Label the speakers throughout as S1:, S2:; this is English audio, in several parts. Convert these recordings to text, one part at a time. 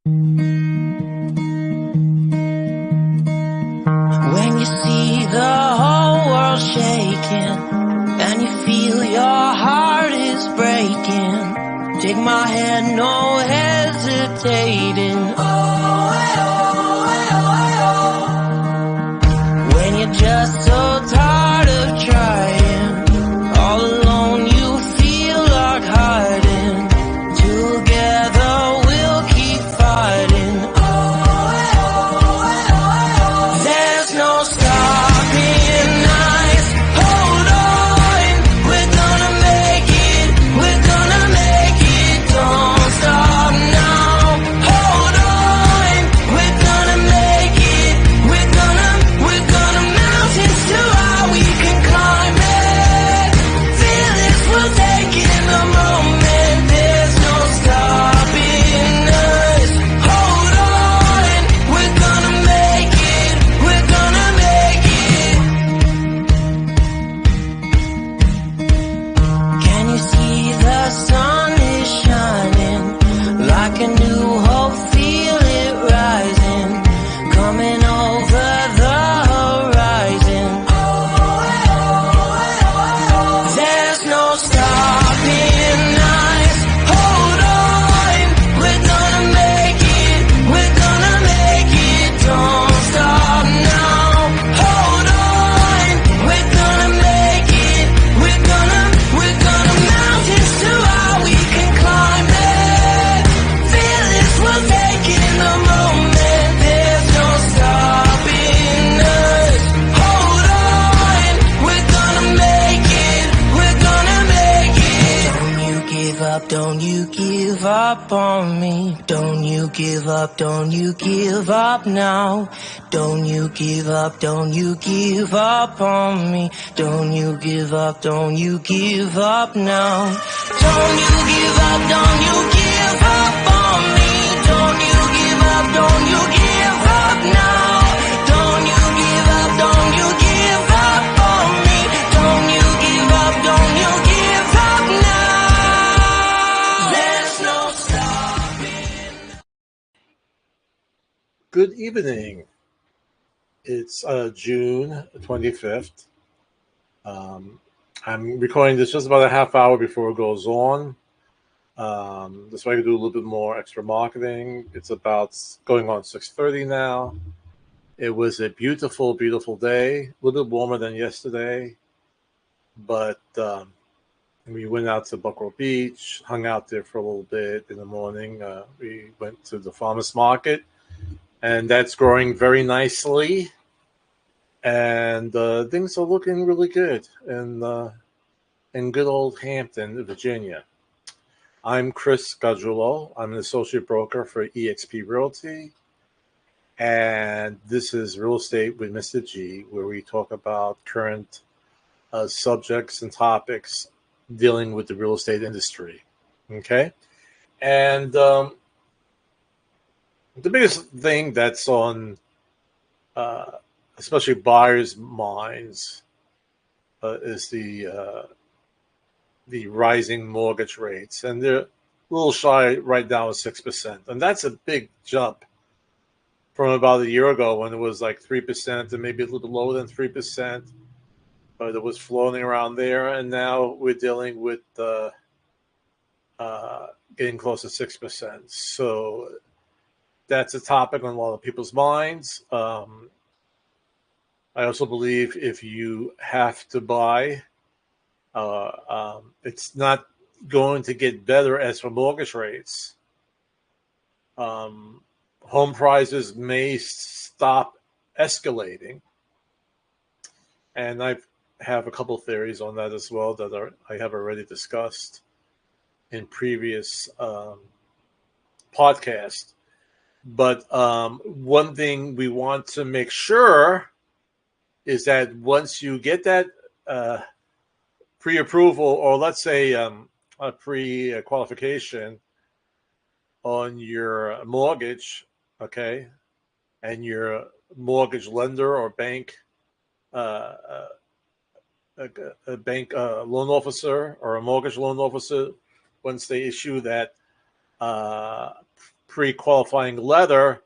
S1: When you see the whole world shaking and you feel your heart is breaking, take my hand, no hesitating. When you're just so tired of trying, all alone you feel like hiding. Together we'll keep fighting. There's no stopping us. Hold on, we're gonna make it. We're gonna make it. Don't stop now. Hold on, we're gonna make it. We're gonna mountains too high we can climb it. Feel this, we'll take in the moment. There's no stopping us. Hold on, we're gonna make it. We're gonna make it. Can you see the sun is shining like a new hope? Feel it rising, coming over the horizon. There's no stopping us. Hold on, we're gonna make it. We're gonna make it. Don't stop now. Hold on, we're gonna make it. We're gonna mountains too high we can climb it. Feel this, we'll take in the moment. There's no stopping us. Hold on, we're gonna make it. We're gonna make it. Don't you give up, don't you give up on me. Don't you give up, don't you give up now. Don't you give up, don't you give up on me. Don't you give up, don't you give up now. Don't you give up, don't you give up on me. Don't you give up, don't you give up now. Don't you give up, don't you give up on me. Don't you give up, don't you give up now. There's no stopping.
S2: Good evening. It's June 25th. I'm recording this just about a half hour before it goes on. This way I can do a little bit more extra marketing. It's about going on 6:30 now. It was a beautiful, beautiful day. A little bit warmer than yesterday. But we went out to Buckrow Beach, hung out there for a little bit in the morning. We went to the farmer's market, and that's growing very nicely. And things are looking really good in good old Hampton, Virginia. I'm Chris Gajulo. I'm an associate broker for eXp Realty. And this is Real Estate with Mr. G, where we talk about current subjects and topics dealing with the real estate industry. Okay? And the biggest thing that's on especially buyers' minds is the rising mortgage rates, and they're a little shy right now at 6%, and that's a big jump from about a year ago when it was like 3% and maybe a little bit lower than 3%, but it was floating around there, and now we're dealing with getting close to 6%. So that's a topic on a lot of people's minds. I also believe if you have to buy, it's not going to get better as for mortgage rates. Home prices may stop escalating. And I have a couple of theories on that as well that I have already discussed in previous podcasts. But one thing we want to make sure is that once you get that pre-approval, or let's say a pre-qualification on your mortgage, okay, and your mortgage lender or bank, a bank loan officer or a mortgage loan officer, once they issue that pre-qualifying letter,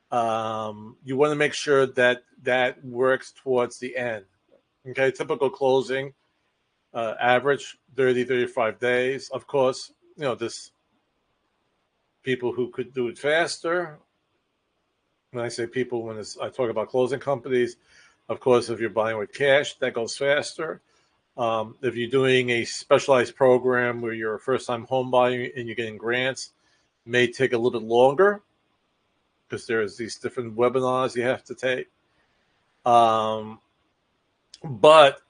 S2: you want to make sure that that works towards the end. Okay, typical closing, average 30, 35 days. Of course, this people who could do it faster. When I say people, I talk about closing companies, of course, if you're buying with cash, that goes faster. If you're doing a specialized program where you're a first-time home buyer and you're getting grants, it may take a little bit longer because there's these different webinars you have to take. But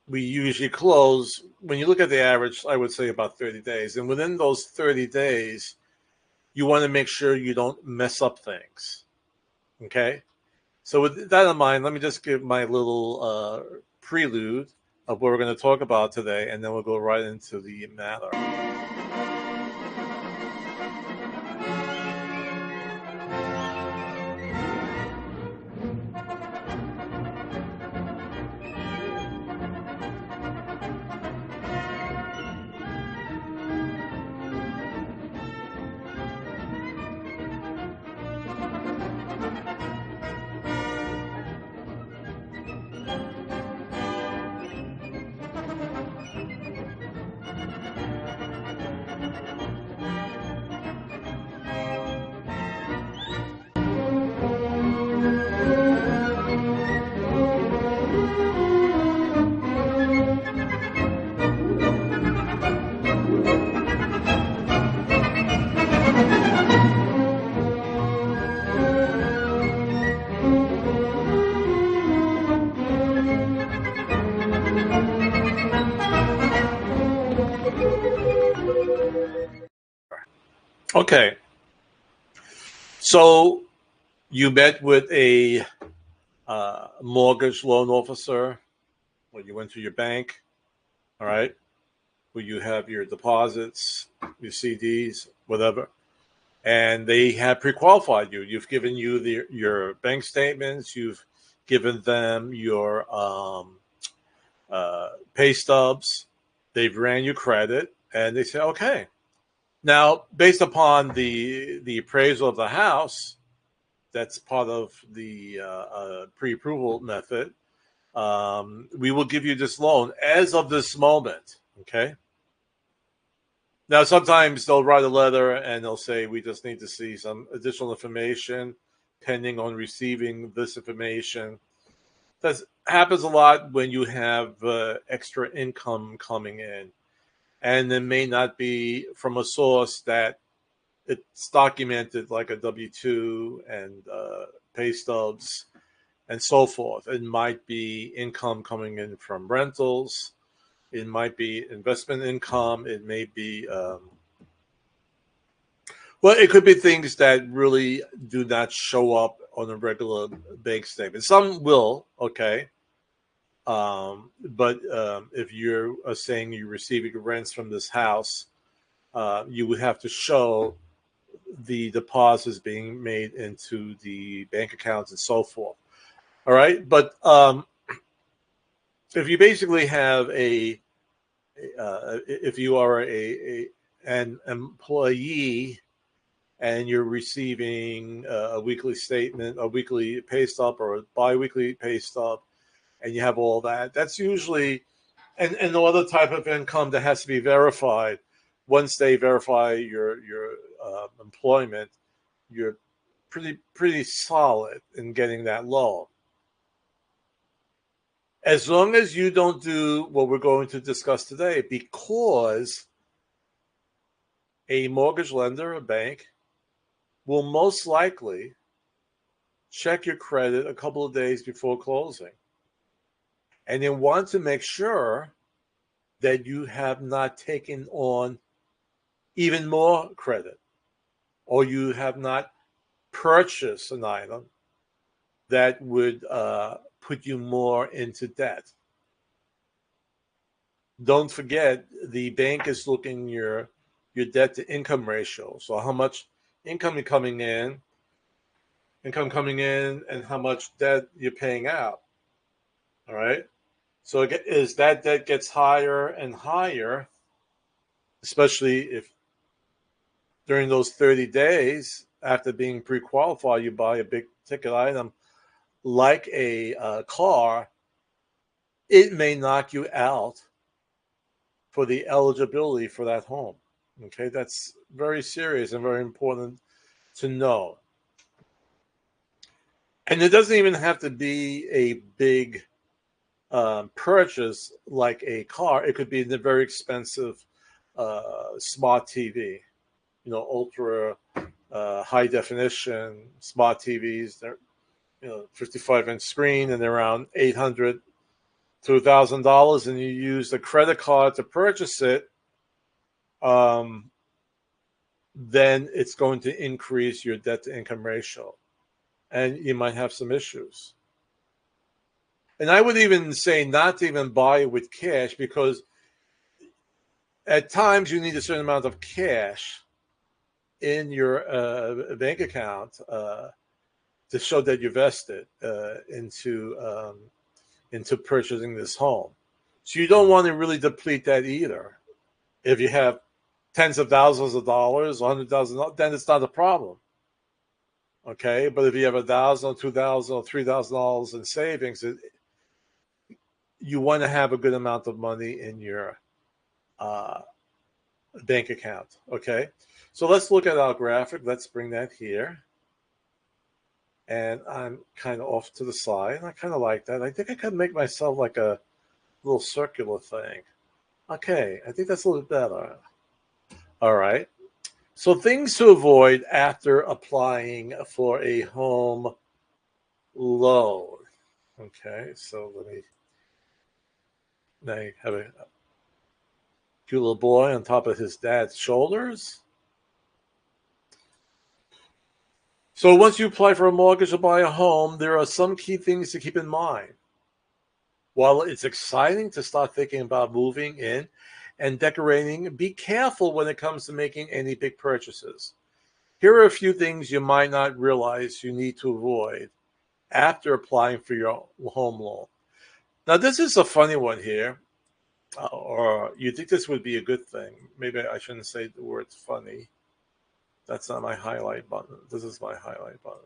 S2: we usually close, when you look at the average, I would say about 30 days. And within those 30 days, you want to make sure you don't mess up things. Okay? So with that in mind, let me just give my little prelude of what we're going to talk about today, and then we'll go right into the matter. Okay. So you met with a mortgage loan officer, or you went to your bank, all right, where you have your deposits, your CDs, whatever, and they have pre-qualified you. You've given your bank statements. You've given them your pay stubs. They've ran your credit, and they say, okay. Now, based upon the appraisal of the house, that's part of the pre-approval method, we will give you this loan as of this moment, okay? Now, sometimes they'll write a letter and they'll say, we just need to see some additional information pending on receiving this information. That happens a lot when you have extra income coming in, and it may not be from a source that it's documented, like a W-2 and pay stubs and so forth. It might be income coming in from rentals. It might be investment income. It may be, it could be things that really do not show up on a regular bank statement. Some will, okay. But if you're saying you're receiving rents from this house, you would have to show the deposits being made into the bank accounts and so forth. All right. But if you basically have if you are an employee and you're receiving a weekly statement, a weekly pay stub, or a biweekly pay stub, and you have all that, that's usually, and no other type of income that has to be verified. Once they verify your employment, you're pretty solid in getting that loan. As long as you don't do what we're going to discuss today, because a mortgage lender, a bank, will most likely check your credit a couple of days before closing. And they want to make sure that you have not taken on even more credit, or you have not purchased an item that would put you more into debt. Don't forget, the bank is looking your debt to income ratio. So how much income coming in, and how much debt you're paying out. All right. So as that debt gets higher and higher, especially if during those 30 days after being pre-qualified, you buy a big ticket item like a car, it may knock you out for the eligibility for that home. Okay, that's very serious and very important to know. And it doesn't even have to be a big purchase like a car. It could be the very expensive smart TV, ultra high definition smart TVs. They're 55-inch screen, and they're around $800 to $1,000, and you use the credit card to purchase it. Then it's going to increase your debt to income ratio, and you might have some issues. And I would even say not to even buy it with cash, because at times you need a certain amount of cash in your bank account to show that you vested into purchasing this home. So you don't want to really deplete that either. If you have tens of thousands of dollars, $100,000, then it's not a problem. Okay, but if you have $1,000 or $2,000 or $3,000 in savings, you want to have a good amount of money in your bank account. Okay, so let's look at our graphic. Let's bring that here. And I'm kind of off to the side. I kind of like that. I think I could make myself like a little circular thing. Okay, I think that's a little bit better. All right. So things to avoid after applying for a home loan. Okay, so now you have a cute little boy on top of his dad's shoulders. So once you apply for a mortgage or buy a home, there are some key things to keep in mind. While it's exciting to start thinking about moving in and decorating, be careful when it comes to making any big purchases. Here are a few things you might not realize you need to avoid after applying for your home loan. Now, this is a funny one here, or you think this would be a good thing. Maybe I shouldn't say the word funny. That's not my highlight button. This is my highlight button.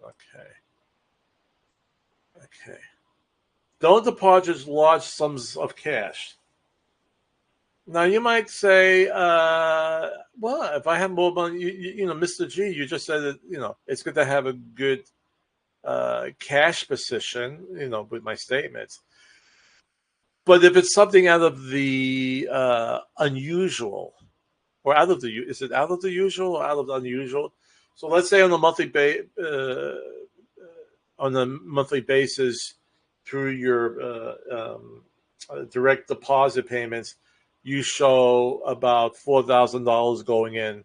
S2: Okay. Don't deposit large sums of cash. Now, you might say, well, if I have more money, Mr. G, you just said that, it's good to have a good cash position, with my statements. But if it's something out of the unusual, or is it out of the usual or out of the unusual? So let's say on a monthly basis, through your direct deposit payments, you show about $4,000 going in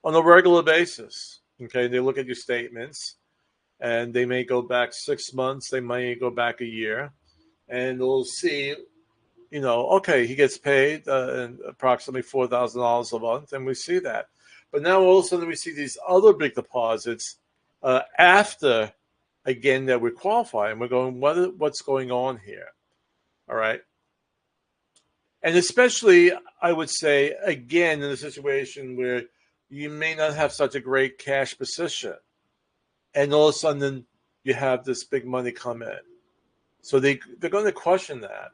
S2: on a regular basis. Okay, they look at your statements, and they may go back 6 months, they may go back a year, and they'll see, okay, he gets paid approximately $4,000 a month, and we see that. But now all of a sudden we see these other big deposits after, again, that we qualify, and we're going, what's going on here? All right. And especially, I would say, again, in a situation where you may not have such a great cash position, and all of a sudden you have this big money come in. So they're going to question that.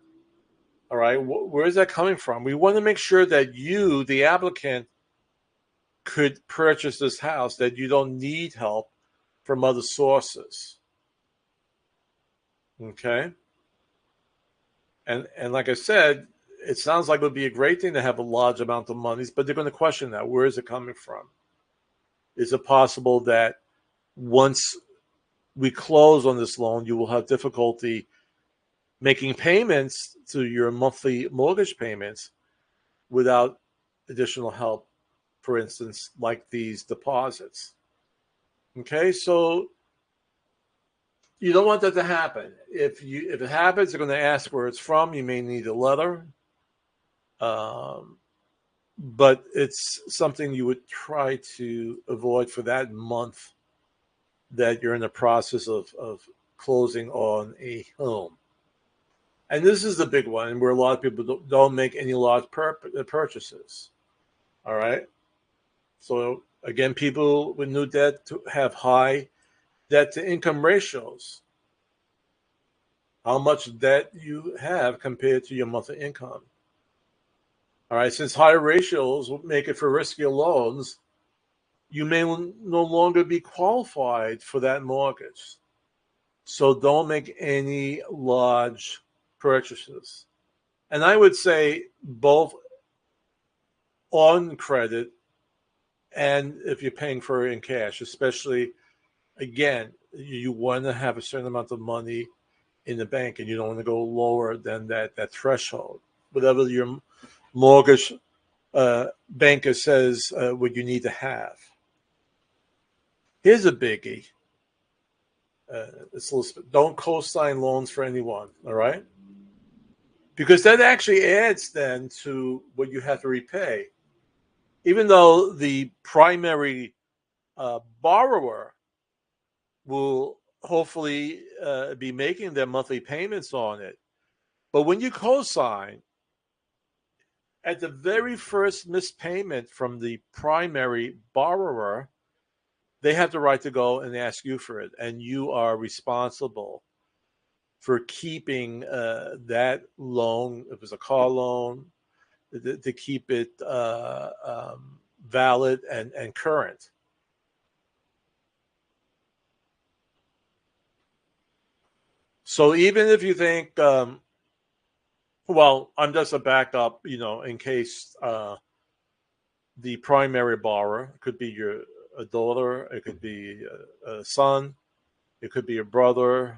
S2: All right, where is that coming from? We want to make sure that you, the applicant, could purchase this house, that you don't need help from other sources. Okay? And like I said, it sounds like it would be a great thing to have a large amount of monies, but they're going to question that. Where is it coming from? Is it possible that once we close on this loan, you will have difficulty making payments to your monthly mortgage payments without additional help, for instance, like these deposits? Okay, so you don't want that to happen. If it happens, they're going to ask where it's from. You may need a letter. But it's something you would try to avoid for that month that you're in the process of closing on a home. And this is the big one where a lot of people don't make any large purchases. All right. So Again, people with new debt have high debt to income ratios. How much debt you have compared to your monthly income. All right, since higher ratios will make it for riskier loans, you may no longer be qualified for that mortgage. So don't make any large purchases. And I would say both on credit and if you're paying for it in cash, especially, again, you want to have a certain amount of money in the bank and you don't want to go lower than that threshold. Whatever your mortgage banker says what you need to have. Here's a biggie. Don't co-sign loans for anyone, all right? Because that actually adds then to what you have to repay. Even though the primary borrower will hopefully be making their monthly payments on it. But when you co-sign, at the very first missed payment from the primary borrower, they have the right to go and ask you for it. And you are responsible for keeping that loan, if it's a car loan, to keep it valid and current. So even if you think, well, I'm just a backup, in case the primary borrower could be a daughter, it could be a son, it could be a brother,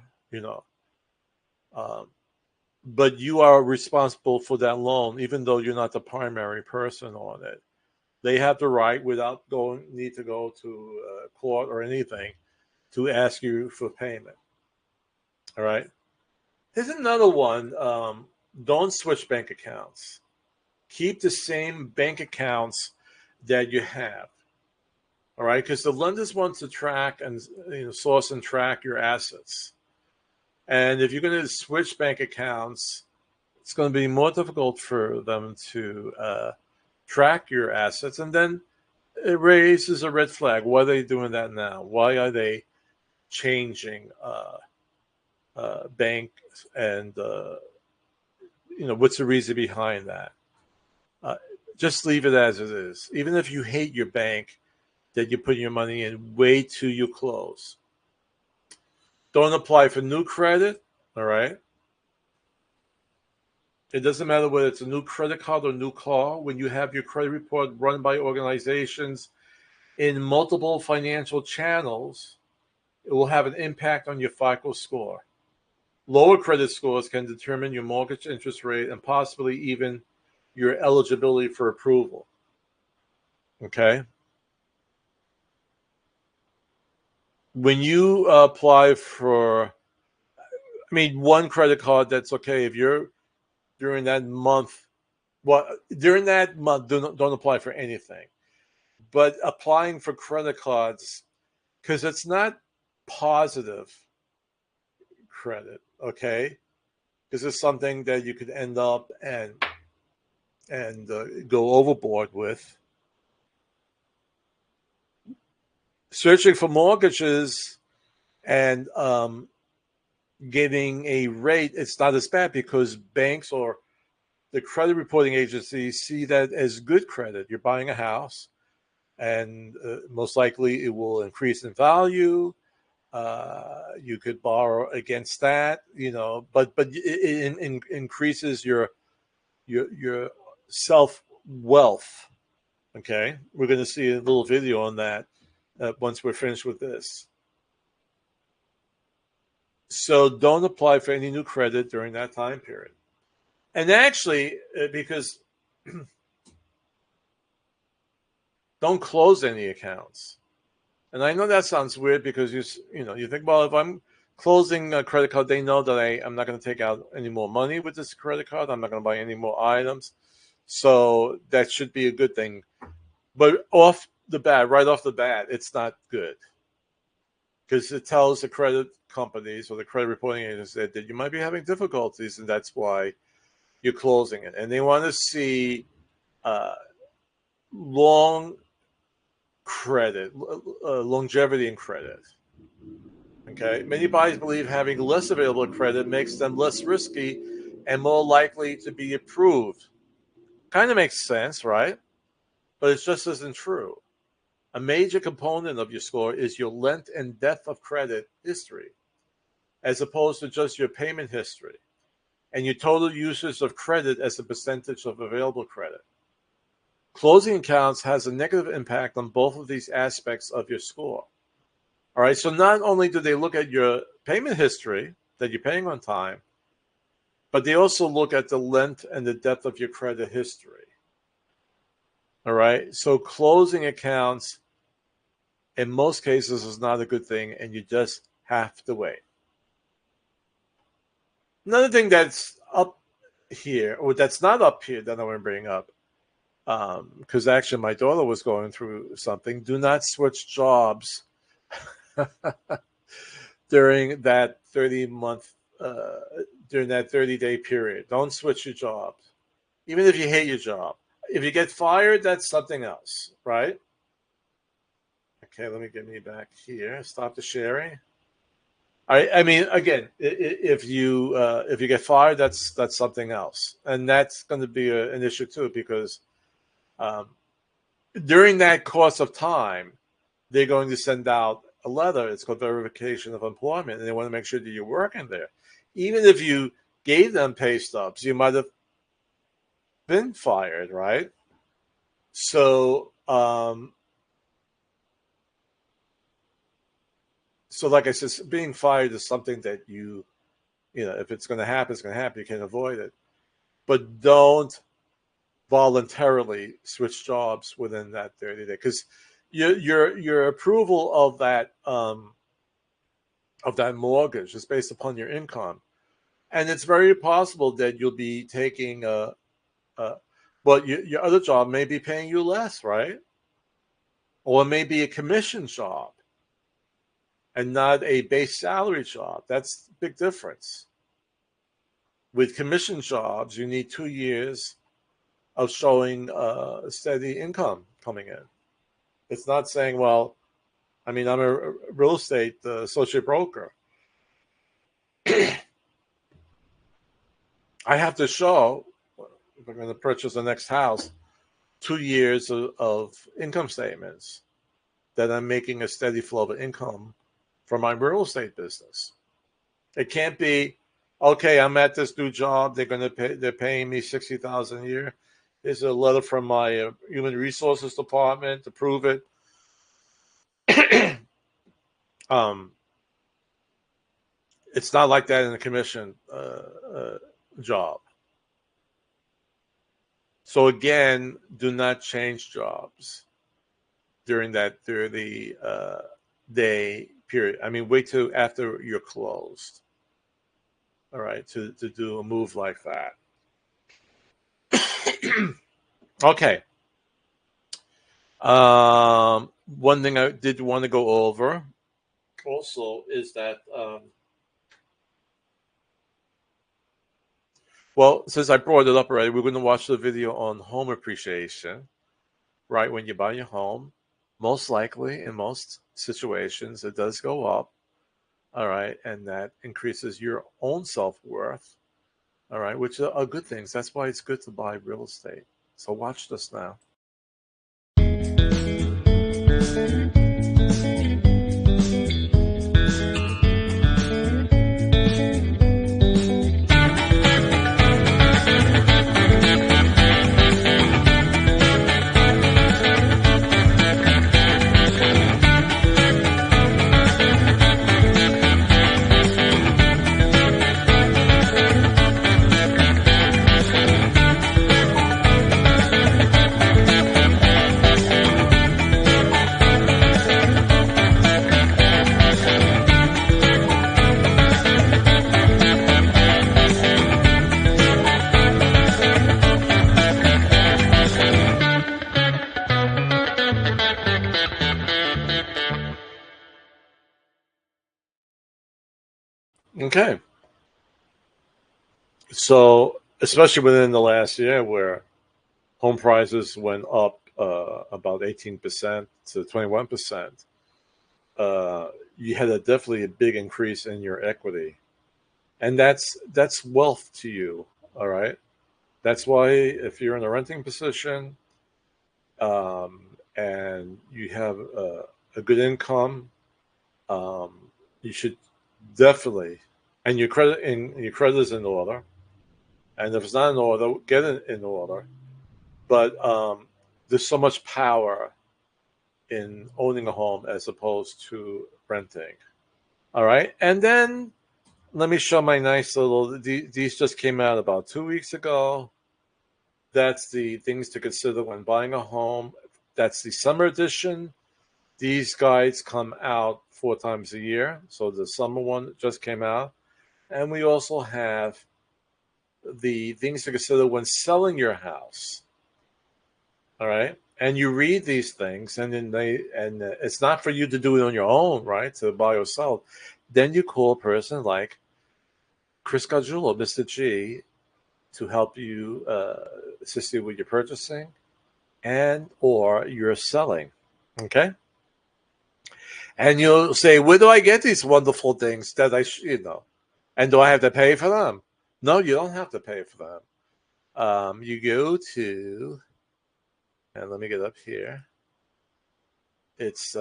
S2: but you are responsible for that loan, even though you're not the primary person on it. They have the right, without need to go to court or anything, to ask you for payment. All right. Here's another one. Don't switch bank accounts. Keep the same bank accounts that you have. All right, because the lenders want to track and source and track your assets. And if you're going to switch bank accounts, it's going to be more difficult for them to track your assets. And then it raises a red flag. Why are they doing that now? Why are they changing banks? And what's the reason behind that? Just leave it as it is. Even if you hate your bank that you put your money in, wait till you close. Don't apply for new credit, all right? It doesn't matter whether it's a new credit card or new car. When you have your credit report run by organizations in multiple financial channels, it will have an impact on your FICO score. Lower credit scores can determine your mortgage interest rate and possibly even your eligibility for approval. Okay? When you apply for, one credit card, that's okay. If you're during that month, don't apply for anything. But applying for credit cards, because it's not positive credit, okay? Because it's something that you could end up and go overboard with. Searching for mortgages and getting a rate, it's not as bad because banks or the credit reporting agencies see that as good credit. You're buying a house, and most likely it will increase in value. You could borrow against that, but it increases your self-wealth. Okay, we're going to see a little video on that once we're finished with this. So don't apply for any new credit during that time period. And actually, because don't close any accounts. And I know that sounds weird because you think, well, if I'm closing a credit card, they know that I'm not going to take out any more money with this credit card. I'm not going to buy any more items. So that should be a good thing. But right off the bat, it's not good. Because it tells the credit companies or the credit reporting agencies that you might be having difficulties, and that's why you're closing it. And they want to see long credit, longevity in credit. Okay, many buyers believe having less available credit makes them less risky and more likely to be approved. Kind of makes sense, right? But it just isn't true. A major component of your score is your length and depth of credit history, as opposed to just your payment history, and your total usage of credit as a percentage of available credit. Closing accounts has a negative impact on both of these aspects of your score. All right, so not only do they look at your payment history, that you're paying on time, but they also look at the length and the depth of your credit history. All right, so closing accounts in most cases is not a good thing, and you just have to wait. Another thing that's up here, or that's not up here, that I want to bring up, because actually my daughter was going through something. Do not switch jobs during that 30-day period. Don't switch your job, even if you hate your job. If you get fired, that's something else, right? Okay, let me get me back here. Stop the sharing. I mean, again, if you get fired, that's something else, and that's going to be an issue too, because during that course of time, they're going to send out a letter. It's called verification of employment, and they want to make sure that you're working there. Even if you gave them pay stubs, you might have been fired, right? So, like I said, being fired is something that you know, if it's going to happen, it's going to happen. You can't avoid it. But don't voluntarily switch jobs within that 30 days, because your approval of that mortgage is based upon your income, and it's very possible that you'll be taking but your other job may be paying you less, right? Or it may be a commission job and not a base salary job. That's a big difference. With commission jobs, you need 2 years of showing steady income coming in. It's not saying, well, I mean, I'm a real estate associate broker. I have to show, if I'm going to purchase the next house, 2 years of income statements that I'm making a steady flow of income from my real estate business. It can't be, okay, I'm at this new job. They're paying me $60,000 a year. There's a letter from my human resources department to prove it. It's not like that in a commission job. So again, do not change jobs during that 30-day period. I mean, wait till after you're closed. All right, to do a move like that. Okay. One thing I did want to go over also is that, well, since I brought it up already, we're going to watch the video on home appreciation, right? When you buy your home, most likely in most situations, it does go up. All right. And that increases your own self-worth. All right. Which are good things. That's why it's good to buy real estate. So watch this now. Okay. So, especially within the last year where home prices went up about 18% to 21%, you had definitely a big increase in your equity, and that's wealth to you. All right, that's why if you're in a renting position, and you have a good income, you should definitely, and your credit is in order. And if it's not in order, get it in order. But there's so much power in owning a home as opposed to renting. All right, and then let me show my nice little. These just came out about 2 weeks ago. That's the things to consider when buying a home. That's the summer edition. These guides come out 4 times a year. So the summer one just came out. And we also have the things to consider when selling your house. All right. And you read these things, and then it's not for you to do it on your own, right? To buy or sell. Then you call a person like Chris Gargiulo, Mr. G, to help you assist you with your purchasing and or your selling. Okay. And you'll say, where do I get these wonderful things that and do I have to pay for them? No, you don't have to pay for them. You go to, and let me get up here. It's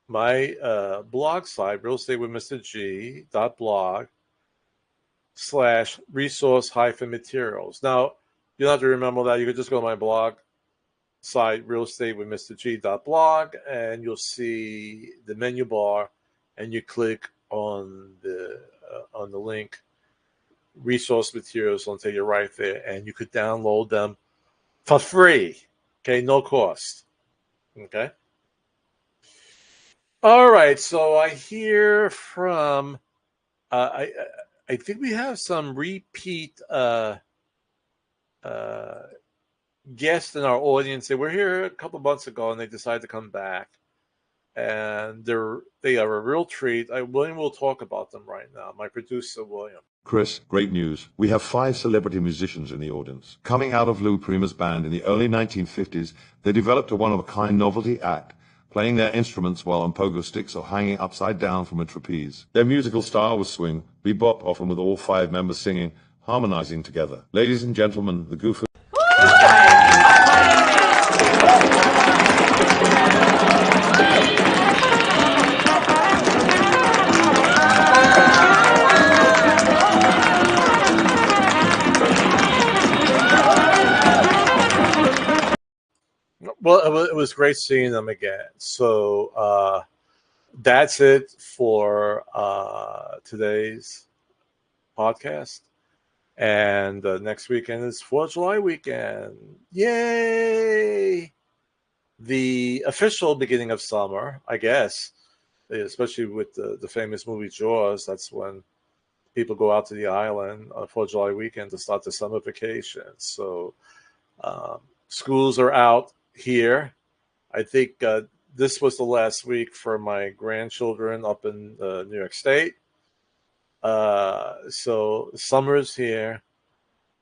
S2: my blog site, realestateWithMrG.blog/resource-materials. Now, you don't have to remember that. You could just go to my blog site, realestateWithMrG.blog, and you'll see the menu bar, and you click on the link resource materials, will take you right there, and you could download them for free. Okay, no cost. Okay. All right. So I hear from I think we have some repeat guests in our audience. They were here a couple of months ago, and they decided to come back, and they are a real treat. William will talk about them right now. My producer, William.
S3: Chris, great news. We have 5 celebrity musicians in the audience. Coming out of Lou Prima's band in the early 1950s, they developed a one-of-a-kind novelty act, playing their instruments while on pogo sticks or hanging upside down from a trapeze. Their musical style was swing, bebop, often with all 5 members singing, harmonizing together. Ladies and gentlemen, the Goofers.
S2: Well, it was great seeing them again. So that's it for today's podcast. And next weekend is 4th of July weekend. Yay! The official beginning of summer, I guess, especially with the famous movie Jaws. That's when people go out to the island on 4th of July weekend to start the summer vacation. So schools are out here. I think this was the last week for my grandchildren up in New York State. So summer's here,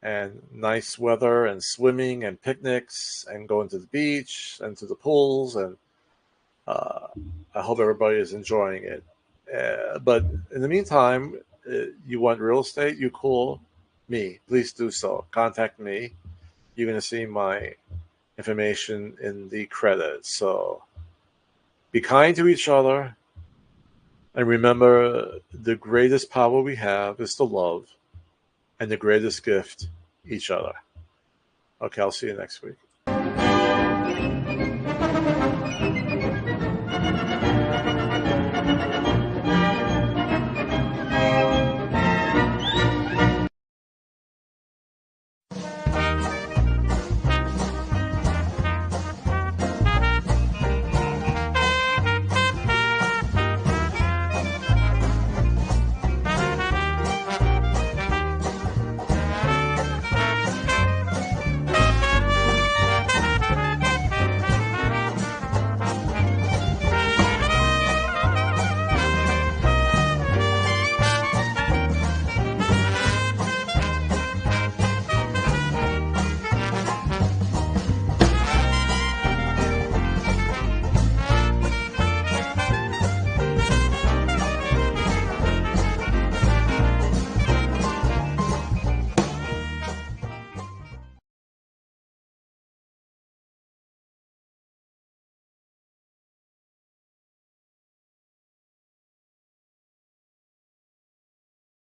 S2: and nice weather and swimming and picnics and going to the beach and to the pools. And I hope everybody is enjoying it. But in the meantime, you want real estate, you call me. Please do so. Contact me. You're going to see my information in the credits. So be kind to each other. And remember, the greatest power we have is to love, and the greatest gift, each other. Okay, I'll see you next week.